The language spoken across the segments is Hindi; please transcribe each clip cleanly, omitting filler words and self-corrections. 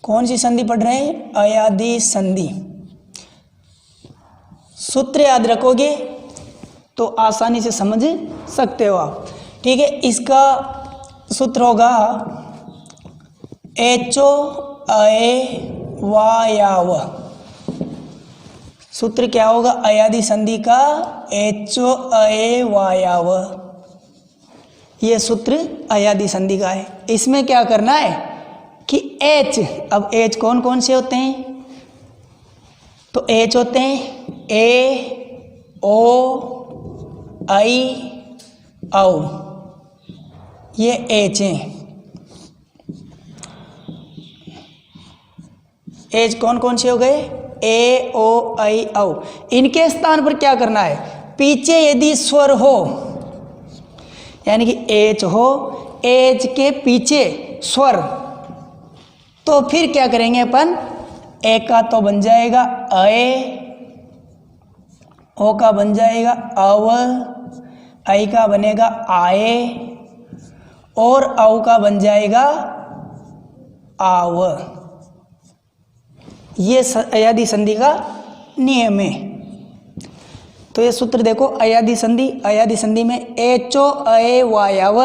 कौन सी संधि पढ़ रहे हैं? अयादी संधि। सूत्र याद रखोगे तो आसानी से समझ सकते हो आप। ठीक है, इसका सूत्र होगा एचो अए वायाव। सूत्र क्या होगा अयादी संधि का? एचो अए वायाव। ये सूत्र अयादी संधि का है। इसमें क्या करना है कि एच, अब एच कौन कौन से होते हैं? तो एच होते हैं ए, ओ, आई, औ, ये एच हैं। एच कौन कौन से हो गए? ए, ओ, आई, औ। इनके स्थान पर क्या करना है? पीछे यदि स्वर हो, यानी कि एच हो, एच के पीछे स्वर, तो फिर क्या करेंगे अपन? ए का तो बन जाएगा अए, ओ का बन जाएगा अव, आई का बनेगा आए, और औ का बन जाएगा आव। ये अयादी संधि का नियम है। तो ये सूत्र देखो अयादी संधि। अयादी संधि में एचो अए वायाव,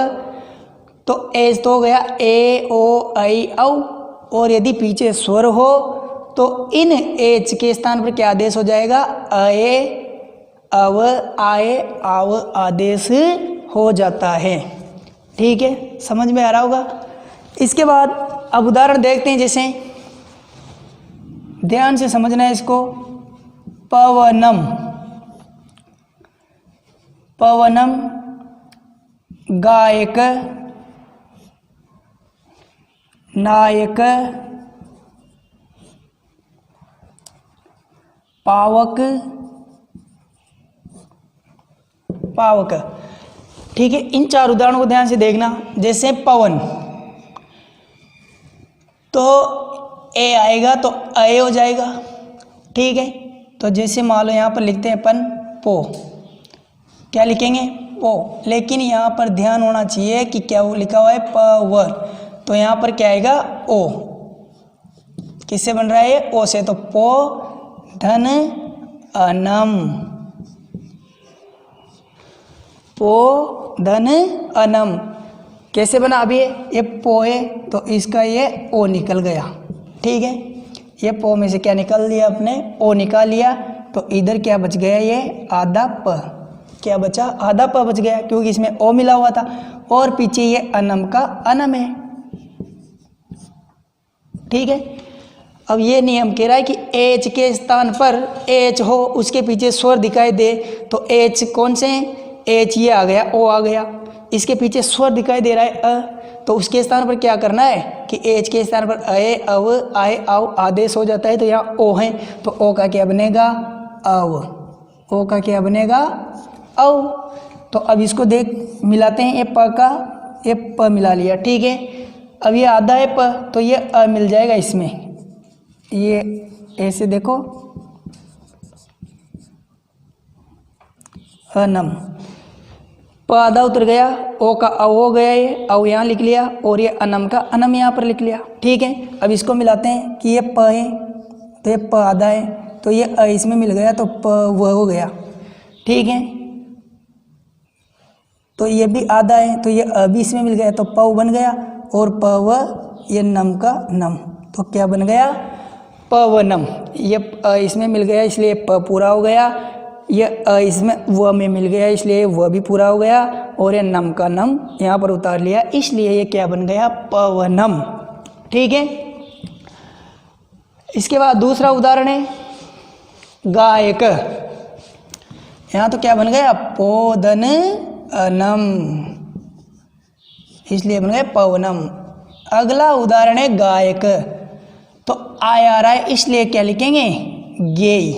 तो एच तो हो गया ए, ओ, आई, औ, और यदि पीछे स्वर हो तो इन एच के स्थान पर क्या आदेश हो जाएगा? अए, अव, आए, आव आदेश हो जाता है। ठीक है, समझ में आ रहा होगा। इसके बाद अब उदाहरण देखते हैं। जैसे ध्यान से समझना है इसको। पवनम, पवनम, गायक, नायक, पावक, पावक। ठीक है, इन चार उदाहरणों को ध्यान से देखना। जैसे पवन, तो ए आएगा तो अय हो जाएगा। ठीक है, तो जैसे मान लो यहाँ पर लिखते हैं अपन पो, क्या लिखेंगे? पो। लेकिन यहाँ पर ध्यान होना चाहिए कि क्या वो लिखा हुआ है पवर, तो यहाँ पर क्या आएगा? ओ। किससे बन रहा है? ओ से। तो पो धन अनम, पो धन अनम कैसे बना? अभी ये पो है तो इसका ये ओ निकल गया। ठीक है, ये पो में से क्या निकाल लिया आपने? ओ निकाल लिया। तो इधर क्या बच गया? ये आधा प। क्या बचा? आधा प बच गया, क्योंकि इसमें ओ मिला हुआ था। और पीछे ये अनम का अनम है। ठीक है, अब ये नियम कह रहा है कि एच के स्थान पर एच हो, उसके पीछे स्वर दिखाई दे, तो एच कौन से हैं? एच ये आ गया, ओ आ गया। इसके पीछे स्वर दिखाई दे रहा है अ, तो उसके स्थान पर क्या करना है कि एच के स्थान पर अए, अव, आए, आओ आदेश हो जाता है। तो यहाँ ओ है, तो ओ का क्या बनेगा? अव। ओ का क्या बनेगा? अव। तो अब इसको देख मिलाते हैं। ये प का ये प मिला लिया। ठीक है, अब ये आधा है प, तो ये अ मिल जाएगा इसमें। ये ऐसे देखो, अनम, प आधा उतर गया, ओ का अ हो गया, ये अव यहाँ लिख लिया, और ये अनम का अनम यहाँ पर लिख लिया। ठीक है, अब इसको मिलाते हैं कि ये प है, तो ये प आधा है, तो ये अ इसमें मिल गया, तो प व हो गया। ठीक है, तो ये भी आधा है, तो ये अ भी इसमें मिल गया, तो प बन गया, और प व ये नम का नम, तो क्या बन गया? पवनम। ये अ इसमें मिल गया, इसलिए प पूरा हो गया। ये अ इसमें व में मिल गया, इसलिए व भी पूरा हो गया, और ये नम का नम यहाँ पर उतार लिया, इसलिए ये क्या बन गया? पवनम। ठीक है, इसके बाद दूसरा उदाहरण है गायक। यहाँ तो क्या बन गया? पोधन अनम, इसलिए बन गया पवनम। अगला उदाहरण है गायक, तो आय आ रहा है, इसलिए क्या लिखेंगे? गेय।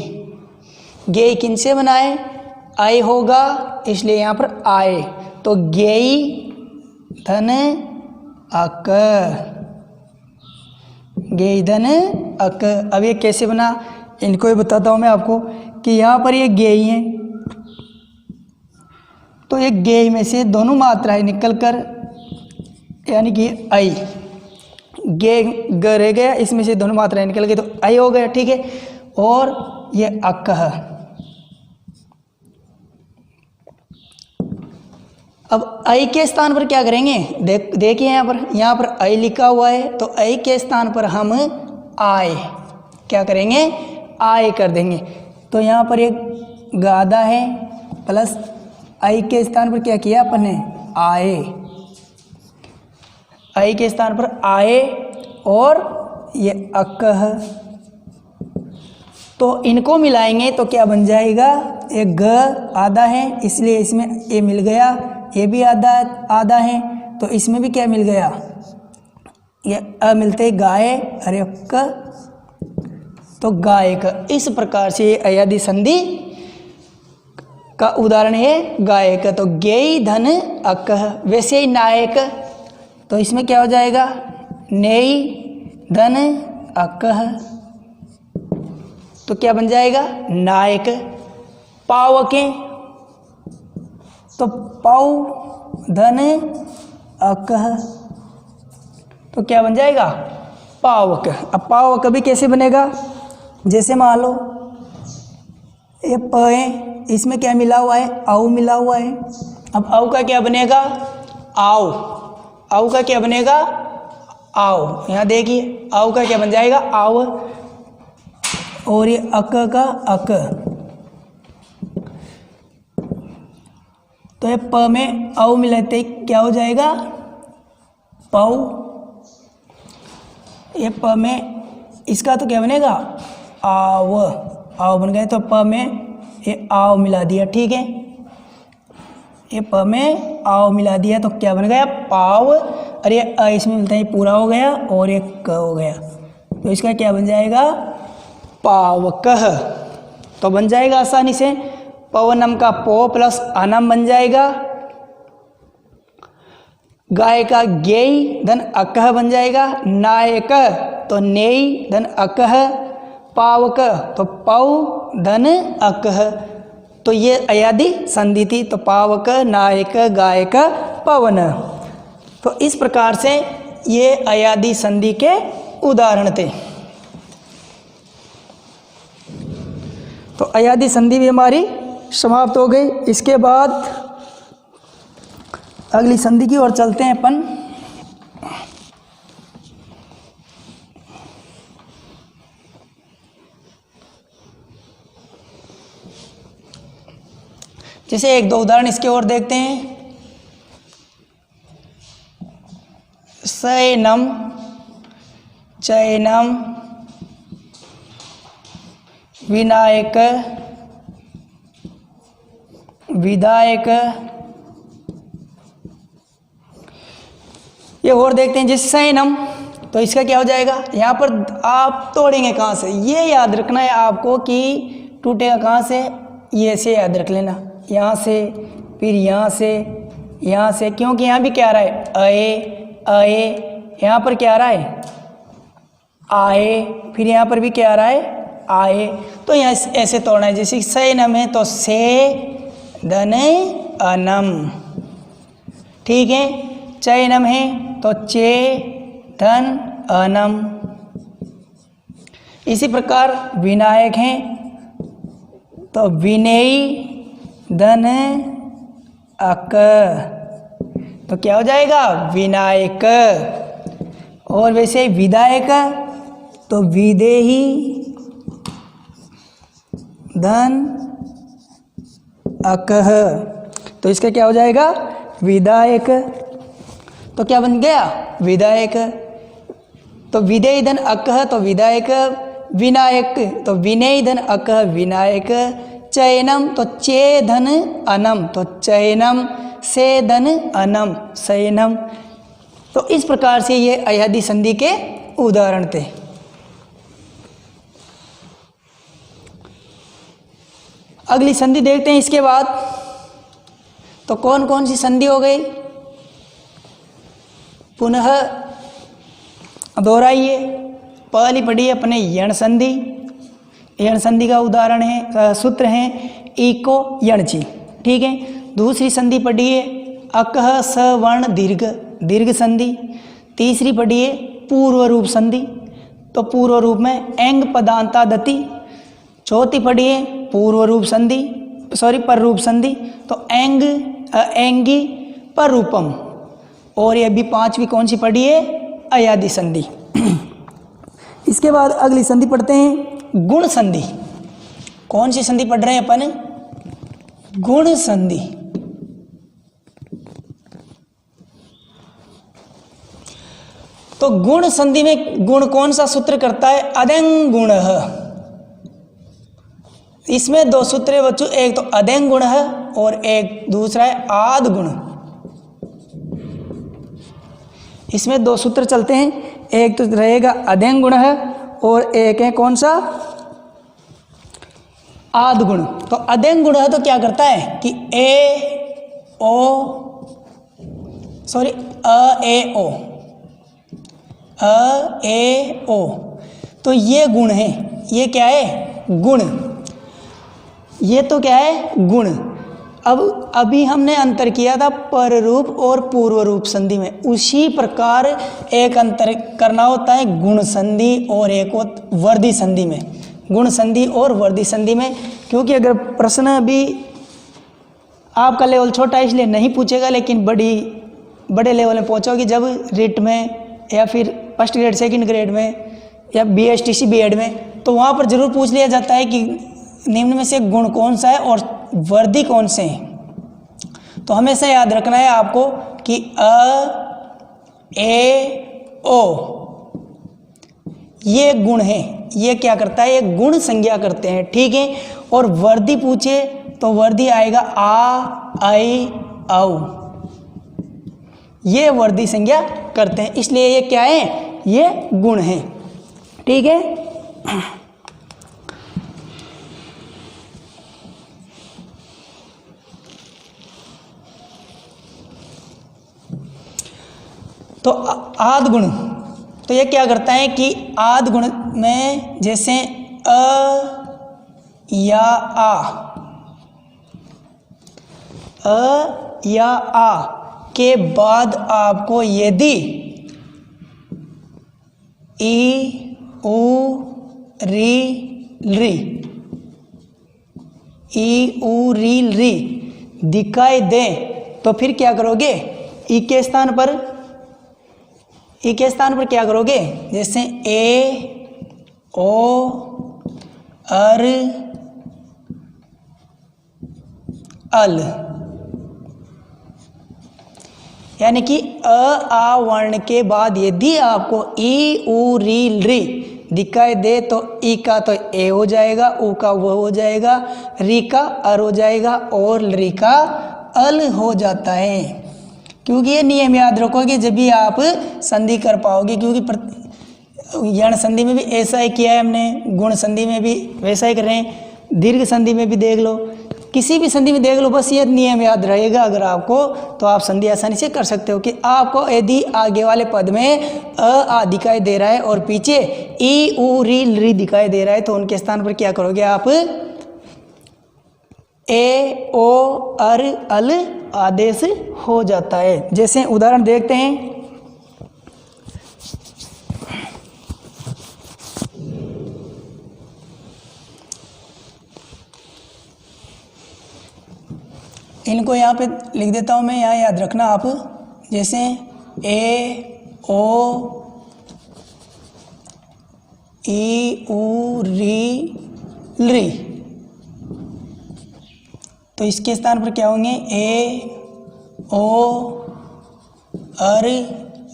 गेय किन से बनाए? आय होगा, इसलिए यहाँ पर आए, तो गेय धन अक, गेय धन अक। अब ये कैसे बना, इनको ही बताता हूँ मैं आपको कि यहाँ पर ये गेय है, तो ये गेय में से दोनों मात्राएं निकल कर, यानी कि आई, गे ग रह गया, इसमें से दोनों मात्राएं निकल गई तो ऐ हो गया, ठीक है। और ये अकह। अब ऐ के स्थान पर क्या करेंगे, देखिए यहाँ पर ऐ लिखा हुआ है, तो ऐ के स्थान पर हम आए क्या करेंगे, आए कर देंगे। तो यहाँ पर एक गादा है प्लस ऐ के स्थान पर क्या किया अपन ने, आए। ऐ के स्थान पर आए और ये अकह, तो इनको मिलाएंगे तो क्या बन जाएगा, एक ग आधा है इसलिए इसमें ए मिल गया, ये भी आधा आधा है तो इसमें भी क्या मिल गया, ये अ मिलते गाय, अरे क तो गायक। इस प्रकार से ये अयादि संधि का उदाहरण है गायक। तो गेय धन अकह। वैसे ही नायक, तो इसमें क्या हो जाएगा, नेय धन अकह, तो क्या बन जाएगा, नायक। पावके, तो पाव धन अकह, तो क्या बन जाएगा, पावक। अब पावक भी कैसे बनेगा, जैसे मान लो ये प है, इसमें क्या मिला हुआ है, औ मिला हुआ है। अब औ का क्या बनेगा, आओ। औ का क्या बनेगा, आओ। यहाँ देखिए औ का क्या बन जाएगा, आओ। और ये अक का अक, तो ये प में औ मिलाते क्या हो जाएगा, पौ। ये प में इसका तो क्या बनेगा, आव। आव बन गए, तो प में ये आव मिला दिया, ठीक है। ये प में आव मिला दिया तो क्या बन गया, पाव। और ये अ इसमें मिलता है पूरा हो गया और ये क हो गया, तो इसका क्या बन जाएगा, पावकह। तो बन जाएगा आसानी से, पवनम का पो प्लस अनम बन जाएगा। गाय का गेय धन अकह बन जाएगा। नायक तो नेय धन अकह। पावक तो पौ धन अकह। तो ये अयादि संधि थी। तो पावक, नायक, गायक, पवन। तो इस प्रकार से ये अयादि संधि के उदाहरण थे। तो अयादि संधि भी हमारी समाप्त हो गई। इसके बाद अगली संधि की ओर चलते हैं अपन। जैसे एक दो उदाहरण इसके और देखते हैं। शयनम, चयनम, विनायक, विधायक। ये और देखते हैं। जैसे शयनम, तो इसका क्या हो जाएगा, यहाँ पर आप तोड़ेंगे कहाँ से, ये याद रखना है आपको कि टूटेगा कहाँ से, ये से याद रख लेना, यहाँ से, फिर यहाँ से, क्योंकि यहाँ भी क्या आ रहा है, अए अए, यहाँ पर क्या आ रहा है, आए, फिर यहाँ पर भी क्या आ रहा है, आए। तो यहाँ ऐसे तोड़ना है। जैसे शयनम है तो से धन अनम, ठीक है। चयनम है तो चे धन अनम। इसी प्रकार विनायक हैं तो विनेय धन अक, तो क्या हो जाएगा, विनायक। और वैसे विधायक तो विदेही धन अकह, तो इसका क्या हो जाएगा, विधायक। तो क्या बन गया, विधायक। तो विदेही धन अकह तो विधायक। विनायक तो विनेय धन अकह विनायक। चयनम तो चे धन अनम तो चयनम। से धन अनम शयनम। तो इस प्रकार से ये अयादि संधि के उदाहरण थे। अगली संधि देखते हैं इसके बाद। तो कौन कौन सी संधि हो गई, पुनः दोहराइए। पहली पढ़ी अपने यण संधि। यण संधि का उदाहरण है, सूत्र है इको यणची, ठीक है। दूसरी संधि पढ़िए अकह सवर्ण दीर्घ, दीर्घ संधि। तीसरी पढ़िए पूर्व रूप संधि, तो पूर्व रूप में एंग पदांता दति। चौथी पढ़िए पूर्व रूप संधि, पर रूप संधि, तो एंग एंगी पर रूपम। और ये भी पांचवी कौन सी पढ़ी है? अयादि संधि। इसके बाद अगली संधि पढ़ते हैं गुण संधि। कौन सी संधि पढ़ रहे हैं अपन? गुण संधि। तो गुण संधि में गुण कौन सा सूत्र करता है? अदेंग गुण। इसमें दो सूत्र है बच्चों, एक तो अदेंग गुण है और एक दूसरा है आद गुण। इसमें दो सूत्र चलते हैं, एक तो रहेगा अदेंग गुण है और एक है कौन सा? आद गुण। तो अदेंग गुण है तो क्या करता है कि अ ए ओ, तो ये गुण है। ये क्या है? गुण। ये तो क्या है? गुण। अब अभी हमने अंतर किया था पर रूप और पूर्व रूप संधि में, उसी प्रकार एक अंतर करना होता है गुण संधि और एक वर्धी संधि में। गुण संधि और वर्धी संधि में, क्योंकि अगर प्रश्न भी आपका लेवल छोटा है इसलिए नहीं पूछेगा, लेकिन बड़े लेवल में पहुंचोगे जब रिट में या फिर फर्स्ट ग्रेड सेकंड ग्रेड में या BSTC B.Ed में, तो वहाँ पर जरूर पूछ लिया जाता है कि निम्न में से गुण कौन सा है और वर्धी कौन से हैं। तो हमेशा याद रखना है आपको कि अ ए ओ ये गुण है। ये क्या करता है? ये गुण संज्ञा करते हैं, ठीक है। और वर्धी पूछे तो वर्धी आएगा आ आई औ, ये वर्धी संज्ञा करते हैं, इसलिए ये क्या है? ये गुण है, ठीक है। तो आद गुण, तो ये क्या करता है कि आद गुण में जैसे अ या आ के बाद आपको यदि ई उ री री दिखाई दे, तो फिर क्या करोगे? ई के स्थान पर क्या करोगे? जैसे ए ओ अर अल, यानी कि अ आ वर्ण के बाद यदि आपको ई उ री दिखाई दे तो ई का तो ए हो जाएगा, उ का वो हो जाएगा, री का अर हो जाएगा और री का अल हो जाता है। क्योंकि ये नियम याद रखोगे जब भी आप संधि कर पाओगे, क्योंकि यण संधि में भी ऐसा ही किया है हमने, गुण संधि में भी वैसा ही कर रहे हैं, दीर्घ संधि में भी देख लो, किसी भी संधि में देख लो, बस ये नियम याद रहेगा अगर आपको, तो आप संधि आसानी से कर सकते हो। कि आपको यदि आगे वाले पद में अ आ दिखाई दे रहा है और पीछे ई उ री दिखाई दे रहा है, तो उनके स्थान पर क्या करोगे आप? ए ओ अर अल आदेश हो जाता है। जैसे उदाहरण देखते हैं, इनको यहाँ पे लिख देता हूँ मैं, यहाँ याद रखना आप। जैसे ए ओ ई उ री, तो इसके स्थान पर क्या होंगे? ए ओ अर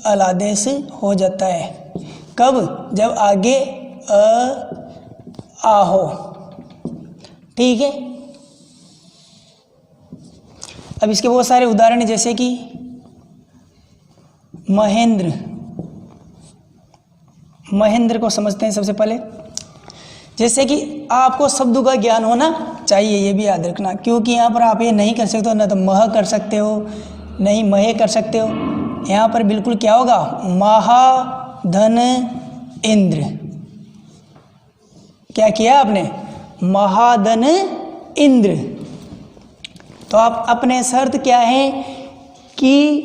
अल आदेश हो जाता है। कब? जब आगे आ हो, ठीक है। अब इसके बहुत सारे उदाहरण हैं, जैसे कि महेंद्र को समझते हैं सबसे पहले। जैसे कि आपको शब्दों का ज्ञान होना चाहिए, ये भी याद रखना, क्योंकि यहाँ पर आप ये नहीं कर सकते हो, ना तो मह कर सकते हो, नहीं महे कर सकते हो। यहाँ पर बिल्कुल क्या होगा? महाधन इंद्र। क्या किया आपने? महाधन इंद्र। तो आप अपने शर्त क्या है कि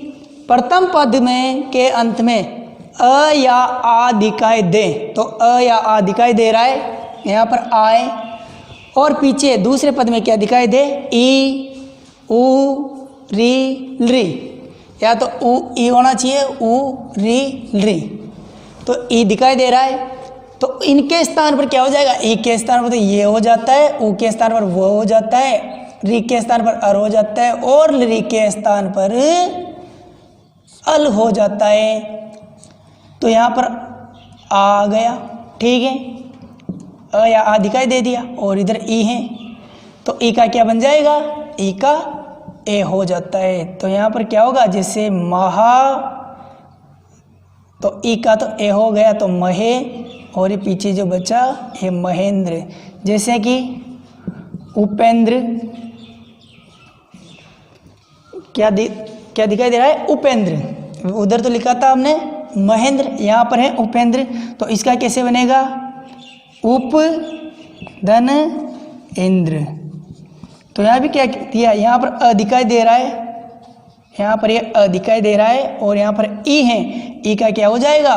प्रथम पद में के अंत में अ या आ दिखाई दे, तो अ या आ दिखाई दे रहा है, यहाँ पर आए, और पीछे दूसरे पद में क्या दिखाई दे, ई, उ, री, री, या तो उ ई होना चाहिए, उ, री, री, तो ई दिखाई दे रहा है, तो इनके स्थान पर क्या हो जाएगा, ई के स्थान पर तो ये हो जाता है, उ के स्थान पर वो हो जाता है, री के स्थान पर अर हो जाता है, और री के स्थान पर अल हो जाता है। तो यहाँ पर आ गया, ठीक है, अ या आ दिखाई दे दिया, और इधर ई है, तो ई का क्या बन जाएगा, ई का ए हो जाता है। तो यहाँ पर क्या होगा, जैसे महा, तो ई का तो ए हो गया, तो महे, और ये पीछे जो बचा ये महेंद्र। जैसे कि उपेंद्र, क्या दिखाई दे रहा है, उपेंद्र, उधर तो लिखा था हमने महेंद्र, यहाँ पर है उपेंद्र, तो इसका कैसे बनेगा, उप धन इंद्र। तो यहाँ भी क्या दिया, यहाँ पर अ दिखाई दे रहा है, यहाँ पर ये अ दिखाई दे रहा है, और यहाँ पर ई है, ई का क्या हो जाएगा,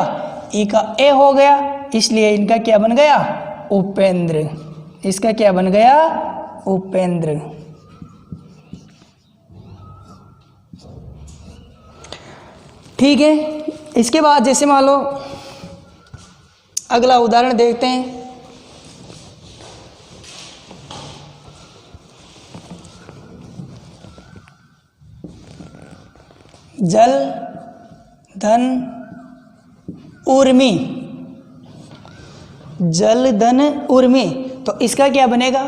ई का ए हो गया, इसलिए इनका क्या बन गया, उपेंद्र। इसका क्या बन गया, उपेंद्र। ठीक है, इसके बाद जैसे मान लो अगला उदाहरण देखते हैं। जल धन उर्मी, जल धन उर्मी, तो इसका क्या बनेगा,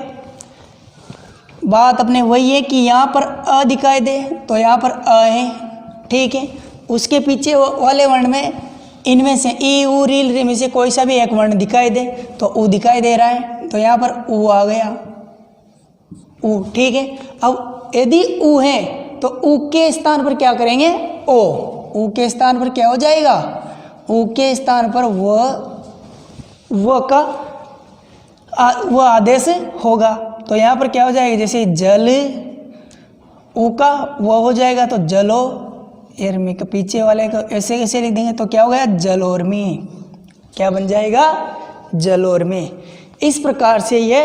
बात अपने वही है कि यहाँ पर अ दिखाई दे, तो यहाँ पर अ है, ठीक है, उसके पीछे वाले वर्ण में इनमें से ई, उ, री, री में से कोई सा भी एक वर्ण दिखाई दे, तो उ दिखाई दे रहा है, तो यहाँ पर उ आ गया, उ, ठीक है। अब यदि उ है तो उ के स्थान पर क्या करेंगे, ओ, उ के स्थान पर क्या हो जाएगा, उ के स्थान पर वो का वो आदेश होगा, तो यहाँ पर क्या हो जाएगा, जैसे जल, उ का वो हो जाएगा, तो जलो एर्मी के पीछे वाले को ऐसे कैसे लिख देंगे, तो क्या हो गया, जलोर्मी, क्या बन जाएगा, जलोर्मी। इस प्रकार से ये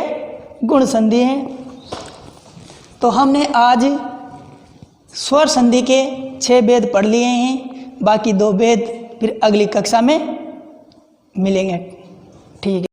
गुण संधि है। तो हमने आज स्वर संधि के 6 भेद पढ़ लिए हैं, बाकी 2 भेद फिर अगली कक्षा में मिलेंगे। ठीक है।